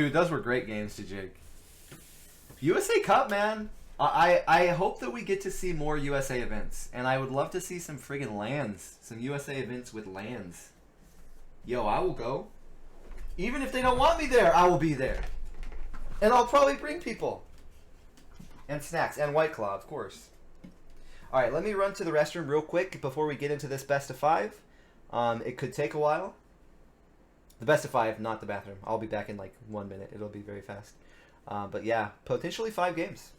Dude, those were great games to Jake. USA Cup, man. I hope that we get to see more USA events. And I would love to see some friggin' lands. Some USA events with lands. Yo, I will go. Even if they don't want me there, I will be there. And I'll probably bring people. And snacks. And White Claw, of course. Alright, let me run to the restroom real quick before we get into this best of 5. It could take a while. The best of 5, not the bathroom. I'll be back in like 1 minute. It'll be very fast. But yeah, potentially 5 games.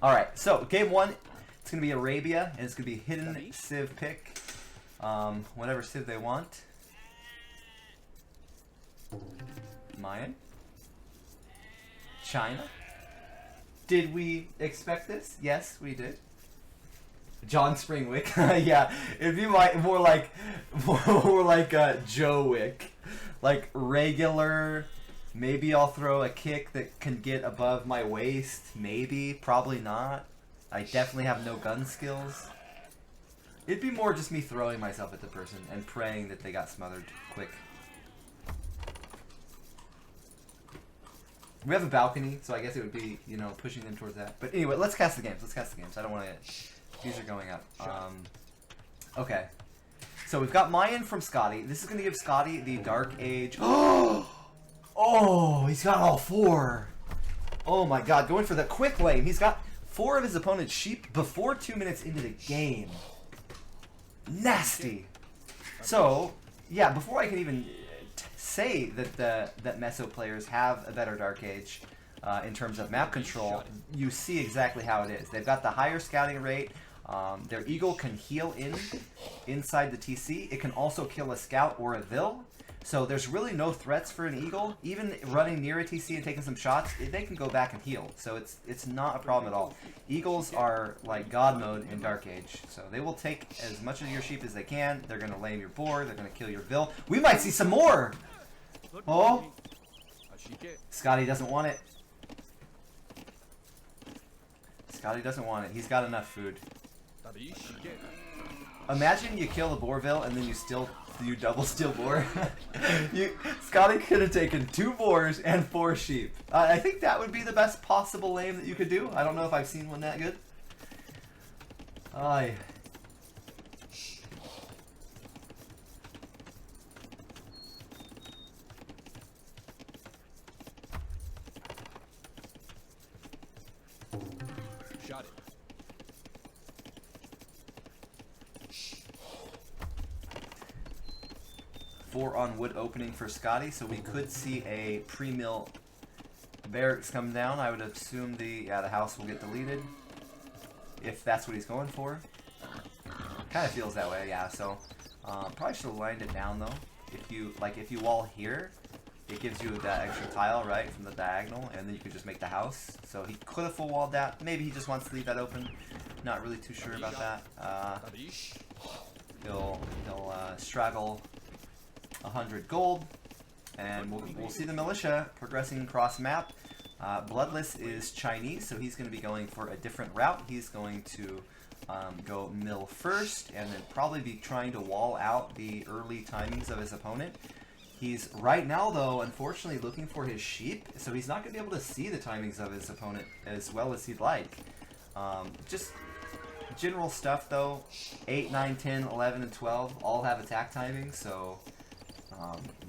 Alright, so game 1, it's going to be Arabia, and it's going to be hidden Civ pick. Whatever Civ they want. Mayan? China? Did we expect this? Yes, we did. John Springwick. Yeah, it'd be more like Joe Wick. Like regular. Maybe I'll throw a kick that can get above my waist. Maybe. Probably not. I definitely have no gun skills. It'd be more just me throwing myself at the person and praying that they got smothered quick. We have a balcony, so I guess it would be, you know, pushing them towards that. But anyway, let's cast the games. Let's cast the games. I don't want to... These are going up. Okay. So we've got Mayan from Scotty. This is going to give Scotty the Dark Age... Oh, he's got all 4. Oh my god, going for the quick lane. He's got 4 of his opponent's sheep before 2 minutes into the game. Nasty. So, yeah, before I can even say that that Meso players have a better Dark Age in terms of map control, you see exactly how it is. They've got the higher scouting rate. Their Eagle can heal inside the TC. It can also kill a scout or a Vil. So there's really no threats for an Eagle. Even running near a TC and taking some shots, they can go back and heal. So it's not a problem at all. Eagles are like God mode in Dark Age. So they will take as much of your sheep as they can. They're going to lame your boar. They're going to kill your Vil. We might see some more! Oh! Scotty doesn't want it. Scotty doesn't want it. He's got enough food. Imagine you kill the Boarville and then you double steal boar. Scotty could have taken 2 boars and 4 sheep. I think that would be the best possible lame that you could do. I don't know if I've seen one that good. Aye. Shot it. 4 on wood opening for Scotty, so we could see a pre-mill barracks come down. I would assume the house will get deleted if that's what he's going for. Kind of feels that way, yeah. So probably should have lined it down though. If you wall here, it gives you that extra tile right from the diagonal, and then you could just make the house. So he could have full walled that. Maybe he just wants to leave that open. Not really too sure about that. He'll straggle 100 gold, and we'll see the militia progressing across map. Bludlass is Chinese, so he's going to be going for a different route. He's going to go mill first, and then probably be trying to wall out the early timings of his opponent. He's right now, though, unfortunately looking for his sheep, so he's not going to be able to see the timings of his opponent as well as he'd like. Just general stuff, though. 8, 9, 10, 11, and 12 all have attack timings, so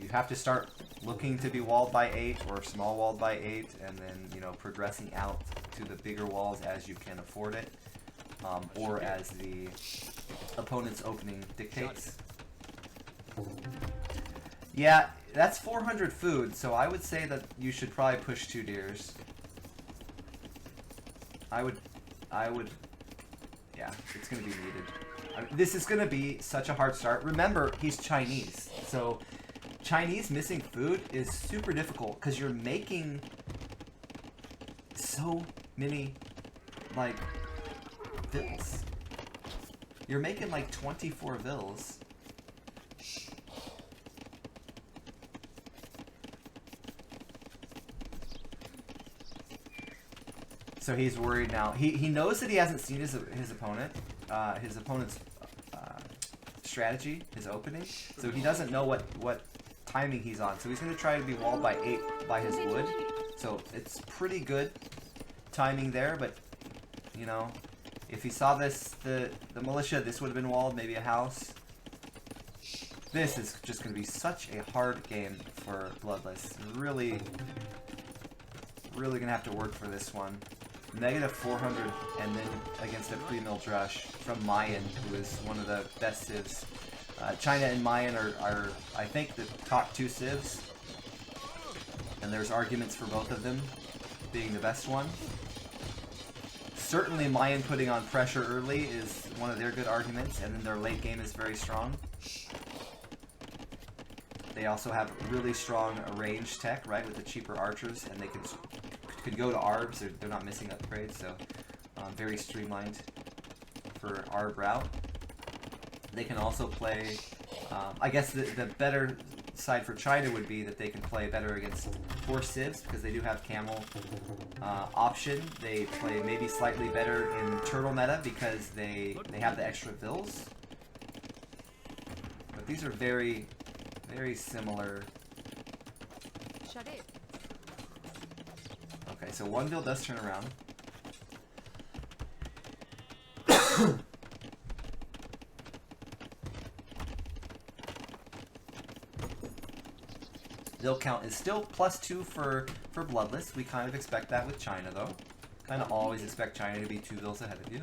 you have to start looking to be walled by 8 or small walled by 8, and then, you know, progressing out to the bigger walls as you can afford it, or as the opponent's opening dictates. Yeah, that's 400 food, so I would say that you should probably push 2 deers. I would, yeah, it's going to be needed. This is going to be such a hard start. Remember, he's Chinese, so Chinese missing food is super difficult because you're making so many, like, vills. You're making like 24 vills. So he's worried now. He knows that he hasn't seen his opponent. His opponent's strategy, his opening. So he doesn't know what timing he's on. So he's going to try to be walled by 8 by his wood. So it's pretty good timing there, but you know, if he saw this, the militia, this would have been walled, maybe a house. This is just going to be such a hard game for Bludlass. Really going to have to work for this one. -400 and then against a pre-mill drush from Mayan, who is one of the best civs. China and Mayan are I think, the top 2 civs. And there's arguments for both of them being the best one. Certainly Mayan putting on pressure early is one of their good arguments, and then their late game is very strong. They also have really strong range tech, right, with the cheaper archers, and they could go to ARBs. They're not missing upgrades, so very streamlined for ARB route. They can also play, I guess the better side for China would be that they can play better against 4 civs, because they do have camel option. They play maybe slightly better in turtle meta because they have the extra bills. But these are very, very similar. Shut it. Okay, so one bill does turn around. Bill count is still +2 for Bludlass. We kind of expect that with China, though. Kind of always expect China to be 2 bills ahead of you.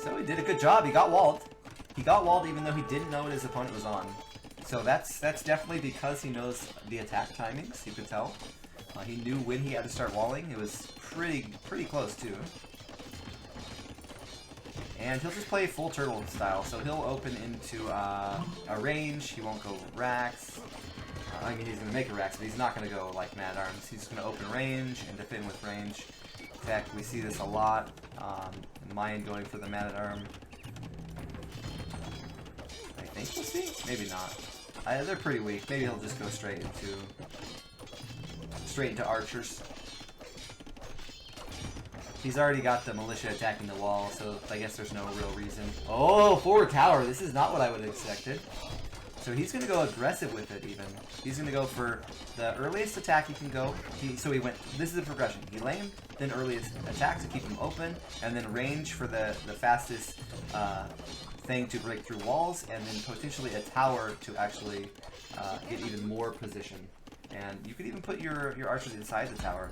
So he did a good job. He got walled. He got walled even though he didn't know what his opponent was on. So that's definitely because he knows the attack timings. You could tell. He knew when he had to start walling. It was pretty close too. And he'll just play full turtle style, so he'll open into a range. He won't go racks. I mean, he's going to make a racks, but he's not going to go like Mad Arms. He's just going to open range and defend with range tech. We see this a lot. Mayan going for the Mad Arm. I think we'll see. Maybe not. They're pretty weak. Maybe he'll just go straight into archers. He's already got the militia attacking the wall, so I guess there's no real reason. Oh, forward tower. This is not what I would have expected. So he's going to go aggressive with it, even. He's going to go for the earliest attack he can go. So he went, this is the progression. He lamed, then earliest attack to keep him open, and then range for the fastest thing to break through walls, and then potentially a tower to actually get even more position. And you could even put your archers inside the tower.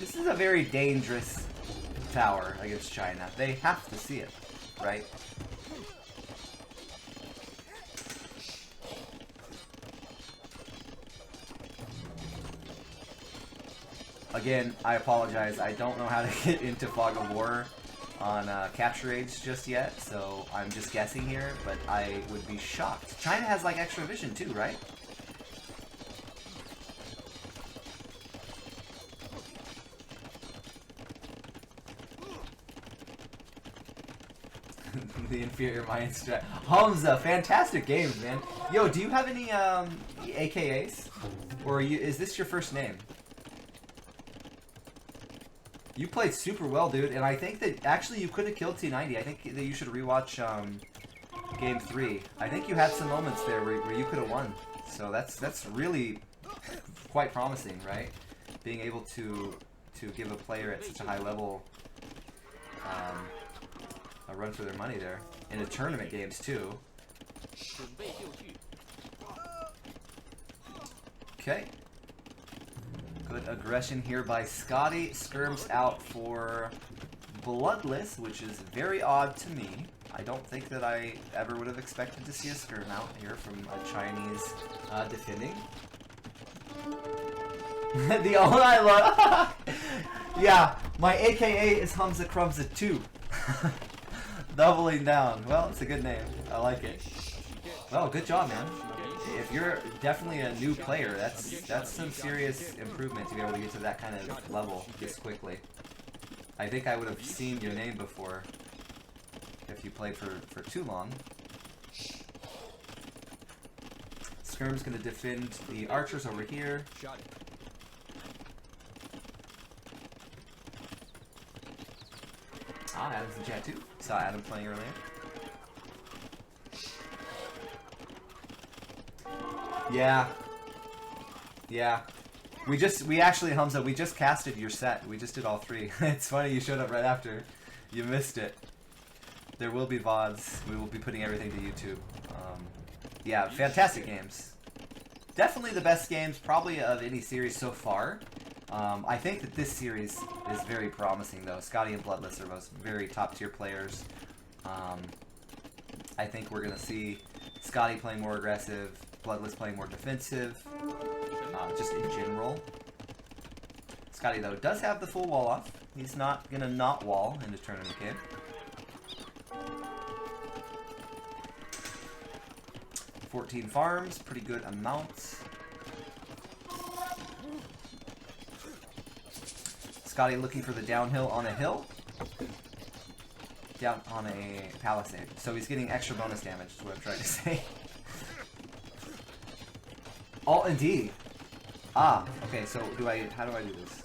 This is a very dangerous tower against China. They have to see it, right? Again, I apologize. I don't know how to get into Fog of War on capture raids just yet, so I'm just guessing here, but I would be shocked. China has like extra vision too, right? The inferior Mayan strat. Hamza, fantastic games, man. Yo, do you have any AKAs? Or is this your first name? You played super well, dude, and I think that actually you could have killed T90. I think that you should rewatch Game 3. I think you had some moments there where you could have won. So that's really quite promising, right? Being able to give a player at such a high level a run for their money there. In the tournament games, too. Okay. Good aggression here by Scotty. Skirms out for Bludlass, which is very odd to me. I don't think that I ever would have expected to see a skirm out here from a Chinese defending. The only I love... Yeah, my AKA is Hamza Crumza 2. Doubling down. Well, it's a good name. I like it. Well, good job, man. if you're definitely a new player, that's some serious improvement to be able to get to that kind of level this quickly. I think I would have seen your name before if you played for too long. Skirm's gonna defend the archers over here. Ah, Adam's in chat too. Saw Adam playing earlier. Yeah. Yeah. We actually, Hamza, we just casted your set. We just did all three. It's funny you showed up right after. You missed it. There will be VODs. We will be putting everything to YouTube. Yeah, fantastic games. Definitely the best games probably of any series so far. I think that this series is very promising though. Scotty and Bludlass are both very top tier players. I think we're going to see Scotty playing more aggressive, Bludlass playing more defensive, just in general. Scotty though does have the full wall off. He's not going to not wall in the tournament game. $14 farms, pretty good amounts. Scotty looking for the downhill on a hill. Down on a palisade. So he's getting extra bonus damage, is what I'm trying to say. Alt and D. Ah, okay, so how do I do this?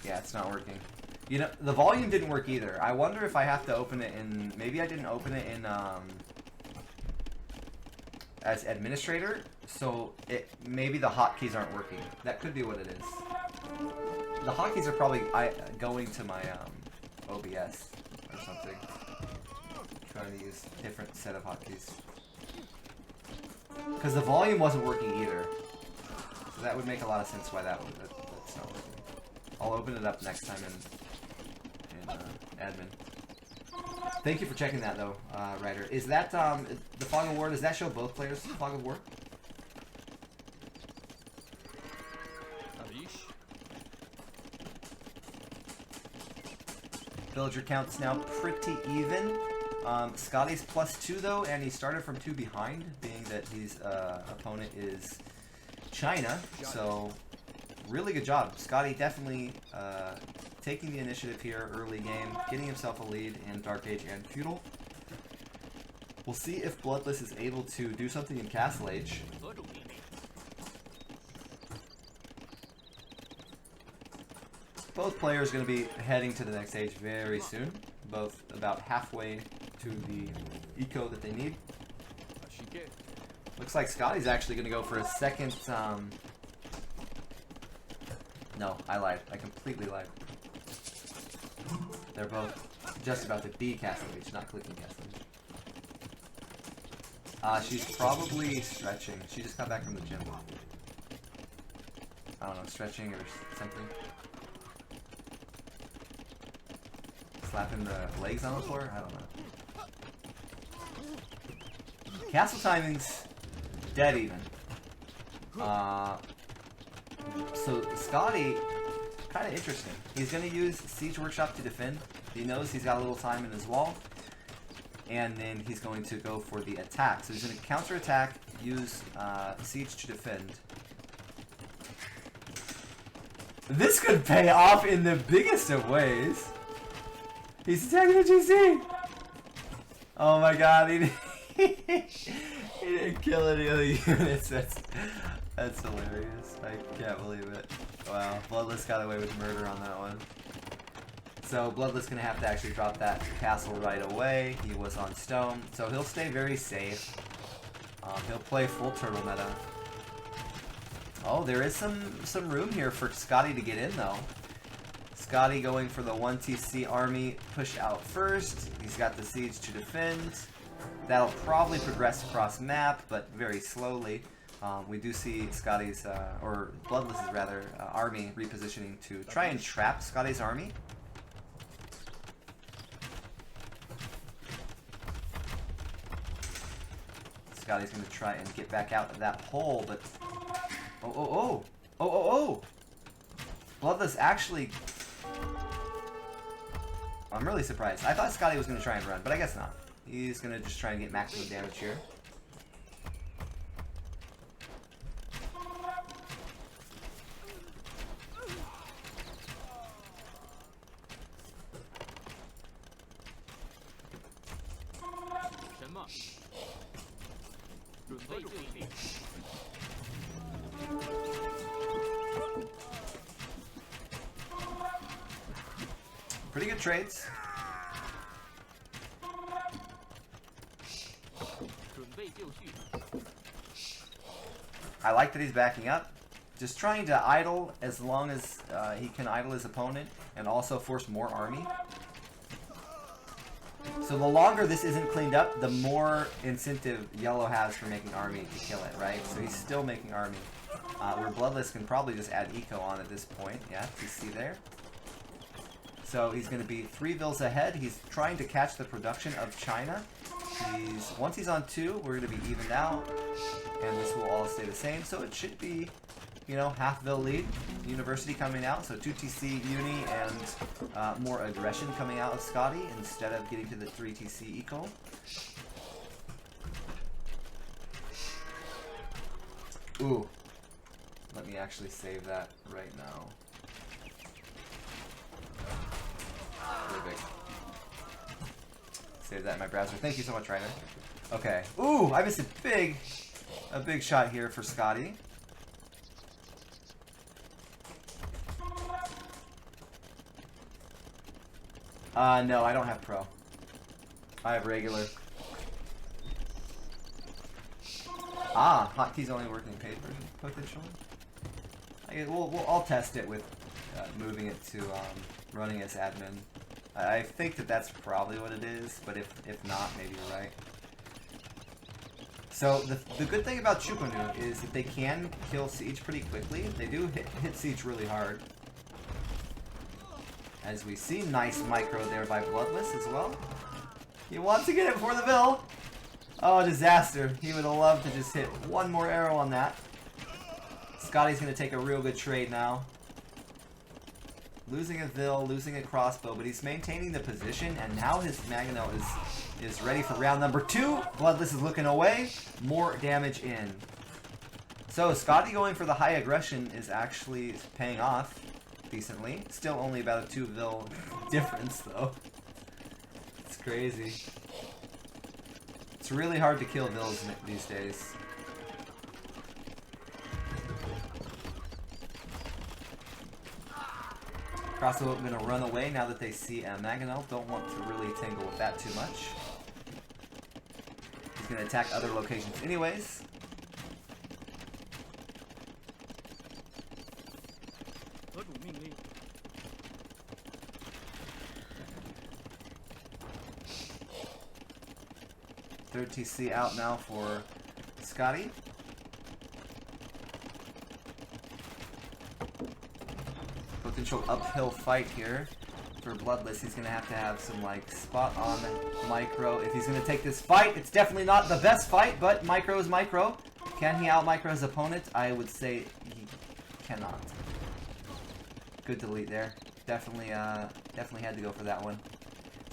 Yeah, it's not working. You know, the volume didn't work either. I wonder if I have to open it in... Maybe I didn't open it in, as administrator, so maybe the hotkeys aren't working. That could be what it is. The hotkeys are probably going to my, OBS or something. Trying to use a different set of hotkeys. Because the volume wasn't working either. So that would make a lot of sense why that's not working. I'll open it up next time in admin. Thank you for checking that though, Ryder. Is that the Fog of War? Does that show both players Fog of War? Villager count's now pretty even. Scotty's +2 though, and he started from 2 behind, being that his opponent is China. So really good job. Scotty definitely taking the initiative here early game, getting himself a lead in Dark Age and Feudal. We'll see if Bludlass is able to do something in Castle Age. Both players are going to be heading to the next age very soon. Both about halfway to the eco that they need. Looks like Scotty's actually going to go for a second... No, I lied. I completely lied. They're both just about to be Castle Age, not clicking Castle Age. She's probably stretching. She just got back from the gym. I don't know, stretching or something. Slapping the legs on the floor? I don't know. Castle timing's dead even. So Scotty, kind of interesting. He's going to use Siege Workshop to defend. He knows he's got a little time in his wall. And then he's going to go for the attack. So he's going to counter attack, use Siege to defend. This could pay off in the biggest of ways. He's attacking the GC! Oh my god, he didn't kill any of the units. That's hilarious. I can't believe it. Wow, Bludlass got away with murder on that one. So Bludlass gonna have to actually drop that castle right away. He was on stone, so he'll stay very safe. He'll play full turtle meta. Oh, there is some room here for Scotty to get in though. Scotty going for the 1TC army push out first. He's got the siege to defend. That'll probably progress across map, but very slowly. We do see Scotty's, or Bludlass's rather, army repositioning to try and trap Scotty's army. Scotty's going to try and get back out of that hole, but... Oh! Bludlass actually... I'm really surprised. I thought Scotty was going to try and run, but I guess not. He's going to just try and get maximum damage here. Pretty good trades. I like that he's backing up. Just trying to idle as long as he can idle his opponent and also force more army. So the longer this isn't cleaned up, the more incentive Yellow has for making army to kill it, right? So he's still making army. Where Bludlass can probably just add eco on at this point. Yeah, you see there. So he's going to be 3 vills ahead. He's trying to catch the production of China. Once he's on 2, we're going to be evened out. And this will all stay the same. So it should be, you know, half vill lead. University coming out. So 2 TC Uni and more aggression coming out of Scotty instead of getting to the 3 TC eco. Ooh. Let me actually save that right now. Really big. Save that in my browser. Thank you so much, Ryder. Okay. Ooh, I missed a big shot here for Scotty. No, I don't have pro. I have regular. Ah, hotkeys only working in paid version, potentially. I'll test it with moving it to running as admin. I think that that's probably what it is, but if not, maybe you're right. So the good thing about Chukunu is that they can kill Siege pretty quickly. They do hit Siege really hard. As we see, nice micro there by Bludlass as well. He wants to get it for the Vill. Oh, disaster. He would have loved to just hit one more arrow on that. Scotty's going to take a real good trade now. Losing a Vill, losing a crossbow, but he's maintaining the position, and now his Maginot is ready for round number 2. Bludlass is looking away. More damage in. So Scotty going for the high aggression is actually paying off decently. Still only about a 2 Vill difference, though. It's crazy. It's really hard to kill Vills these days. Crossbow going to run away now that they see Maginot. Don't want to really tangle with that too much. He's going to attack other locations anyways. Third TC out now for Scotty. Potential uphill fight here for Bludlass. He's going to have some like spot on micro. If he's going to take this fight, it's definitely not the best fight, but micro is micro. Can he out micro his opponent? I would say he cannot. Good delete there. Definitely had to go for that one.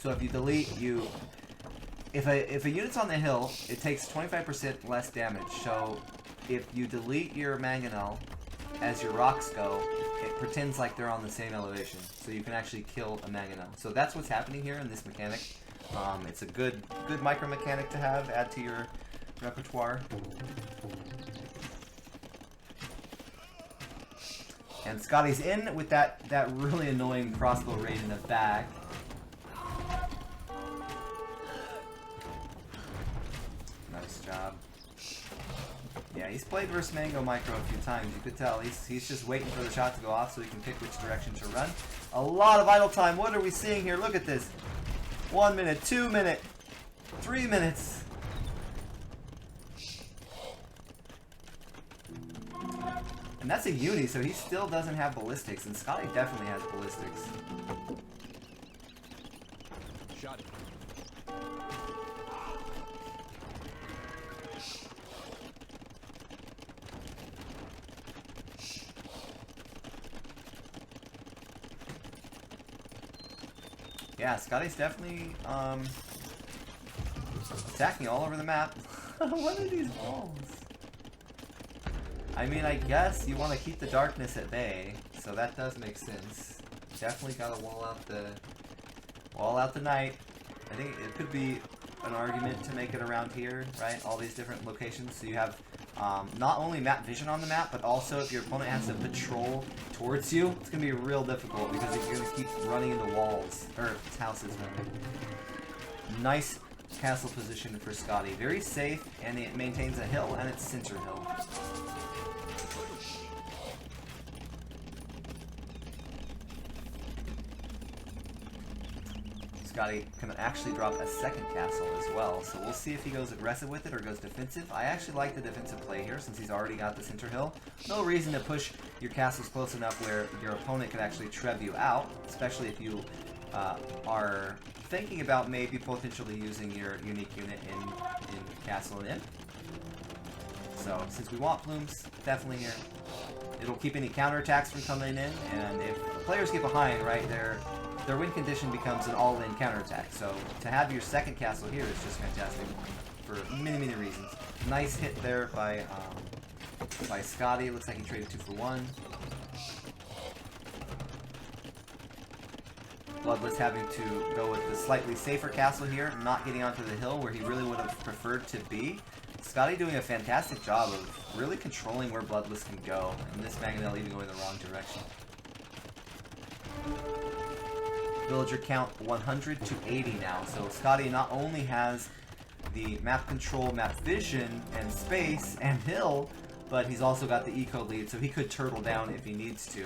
So if you delete, if a unit's on the hill, it takes 25% less damage. So if you delete your Maginot as your rocks go, it pretends like they're on the same elevation. So you can actually kill a Maginot. So that's what's happening here in this mechanic. It's a good micro mechanic to have, add to your repertoire. And Scotty's in with that really annoying crossbow raid in the back. Nice job. Yeah, he's played versus Mango Micro a few times. You could tell he's just waiting for the shot to go off so he can pick which direction to run. A lot of idle time. What are we seeing here? Look at this. 1 minute, 2 minutes, 3 minutes. And that's a uni, so he still doesn't have ballistics, and Scotty definitely has ballistics. Shot it. Yeah, Scotty's definitely attacking all over the map. What are these balls? I mean, I guess you want to keep the darkness at bay, so that does make sense. Definitely gotta wall out the night. I think it could be an argument to make it around here, right? All these different locations, so you have not only map vision on the map, but also if your opponent has to patrol towards you, it's gonna be real difficult because you're gonna keep running into walls or houses. Nice castle position for Scotty, very safe, and it maintains a hill and it's center hill. Scotty can actually drop a second castle as well, so we'll see if he goes aggressive with it or goes defensive. I actually like the defensive play here since he's already got the center hill. No reason to push your castles close enough where your opponent can actually treb you out, especially if you are thinking about maybe potentially using your unique unit in castle and inn. So since we want plumes, definitely here. It'll keep any counterattacks from coming in, and if the players get behind, right, their win condition becomes an all-in counterattack. So to have your second castle here is just fantastic for many, many reasons. Nice hit there by Scotty. Looks like he traded 2 for 1. Bludlass having to go with the slightly safer castle here, not getting onto the hill where he really would have preferred to be. Scotty doing a fantastic job of really controlling where Bludlass can go, and this Mangonel even going the wrong direction. Villager count 100 to 80 now, so Scotty not only has the map control, map vision, and space, and hill, but he's also got the eco lead, so he could turtle down if he needs to.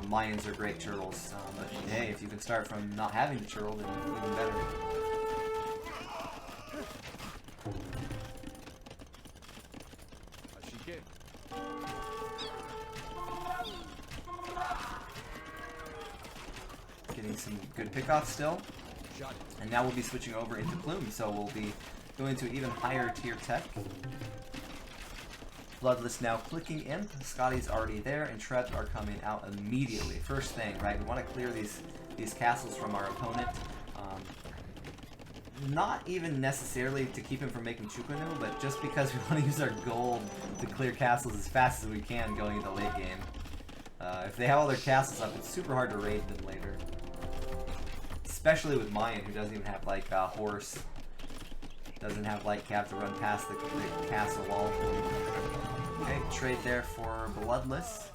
Mayans are great turtles, but hey, if you can start from not having to turtle, then even better. Getting some good pickoffs still. And now we'll be switching over into Plume, so we'll be going to even higher tier tech. Bludlass now clicking in. Scotty's already there, and Trebs are coming out immediately. First thing, right? We want to clear these castles from our opponent. Not even necessarily to keep him from making Chukanu, but just because we want to use our gold to clear castles as fast as we can going into late game. If they have all their castles up, it's super hard to raid them later. Especially with Mayan, who doesn't even have like a horse. Doesn't have light cap to run past the castle wall. Okay, trade there for Bludlass.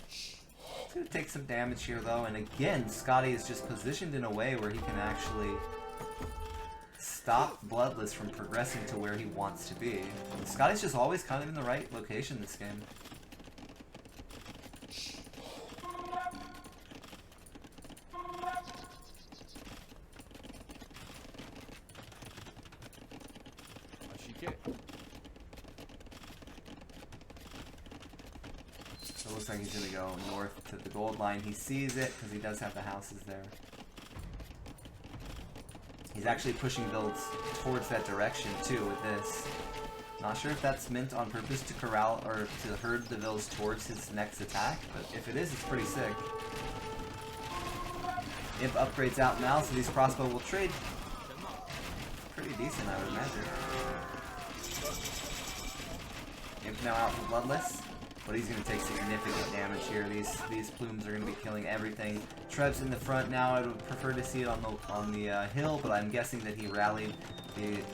It's gonna take some damage here though, and again, Scotty is just positioned in a way where he can actually stop Bludlass from progressing to where he wants to be. And Scotty's just always kind of in the right location this game. So it looks like he's going to go north to the gold line. He sees it because he does have the houses there. He's actually pushing builds towards that direction too with this. Not sure if that's meant on purpose to corral or to herd the builds towards his next attack, but if it is, it's pretty sick. Imp upgrades out now, so these crossbow will trade pretty decent, I would imagine. Imp now out for Bludlass, but he's going to take significant damage here. These plumes are going to be killing everything. Treb's in the front now. I would prefer to see it on the hill, but I'm guessing that he rallied the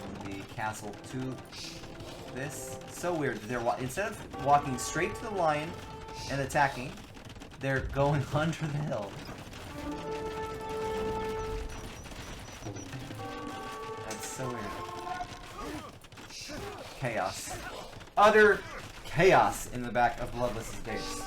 castle to this. So weird. They're instead of walking straight to the line and attacking, they're going under the hill. That's so weird. Chaos. Utter chaos in the back of Bludlass's base.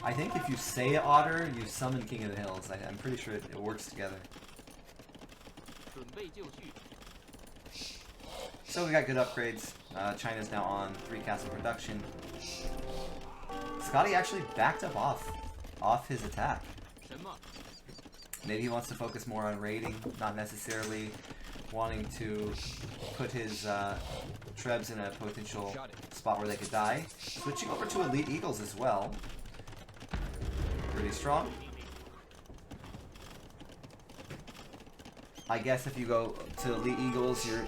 I think if you say Otter, you summon King of the Hills. I'm pretty sure it works together. So we got good upgrades. China's now on 3 castle production. Scotty actually backed up off his attack. Maybe he wants to focus more on raiding, not necessarily wanting to put his Trebs in a potential spot where they could die. Switching over to Elite Eagles as well. Pretty strong. I guess if you go to Elite Eagles, your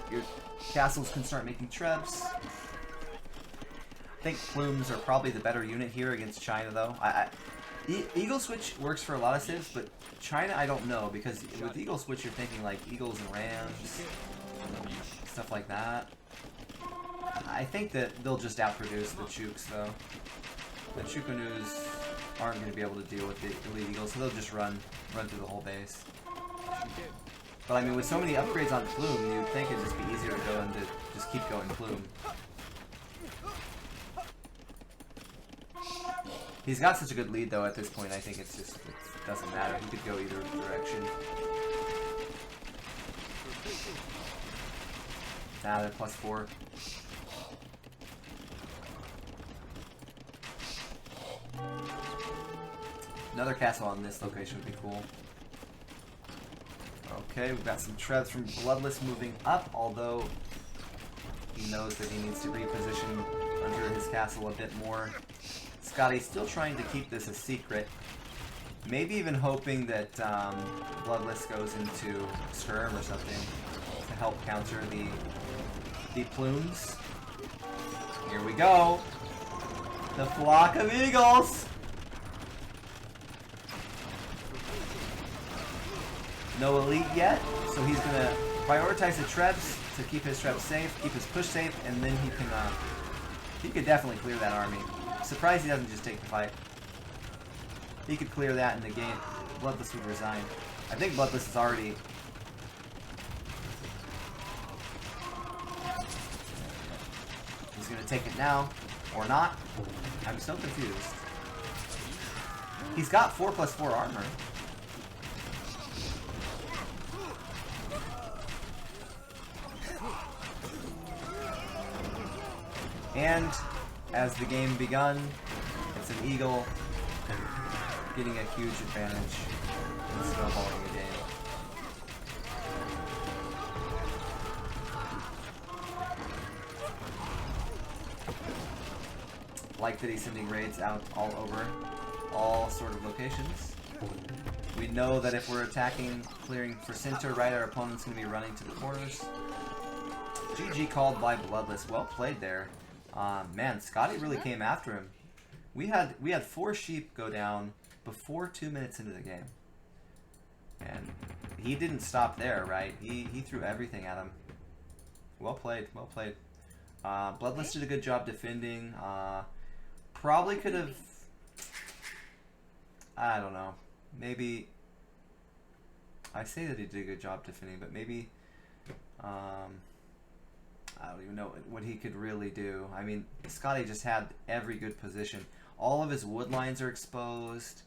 castles can start making Trebs. I think Plumes are probably the better unit here against China, though. Eagle Switch works for a lot of civs, but China I don't know, because with Eagle Switch you're thinking like Eagles and Rams, stuff like that. I think that they'll just outproduce the Chooks, though. The Chookanus aren't going to be able to deal with the Elite Eagles, so they'll just run through the whole base. But I mean, with so many upgrades on Plume, you'd think it'd just be easier to go into just keep going Plume. He's got such a good lead, though, at this point. I think it's just, it doesn't matter. He could go either direction. Nah, they're +4. Another castle on this location would be cool. Okay, we've got some Trebs from Bludlass moving up, although he knows that he needs to reposition under his castle a bit more. Scotty's still trying to keep this a secret. Maybe even hoping that Bludlass goes into Skirm or something to help counter the Plumes. Here we go! The flock of eagles! No elite yet, so he's gonna prioritize the Trebs to keep his Trebs safe, keep his push safe, and then he could definitely clear that army. Surprised he doesn't just take the fight. He could clear that in the game. Bludlass would resign. I think Bludlass is already... He's gonna take it now, or not. I'm so confused. He's got 4+4 armor. And as the game begun, it's an eagle getting a huge advantage in snowballing the game. Like that he's sending raids out all over, all sort of locations. We know that if we're attacking, clearing for center, right, our opponent's going to be running to the corners. GG called by Bludlass. Well played there. Man, Scotty really came after him. We had 4 sheep go down before 2 minutes into the game. And he didn't stop there, right? He threw everything at him. Well played, well played. Bludlass did a good job defending. Probably could have... I don't know. Maybe... I say that he did a good job defending, but maybe... I don't even know what he could really do. I mean, Scotty just had every good position. All of his wood lines are exposed.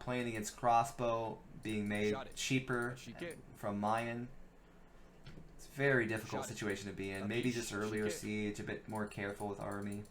Playing against crossbow, being made cheaper from Mayan. It's a very difficult situation to be in. Maybe just earlier siege, a bit more careful with army.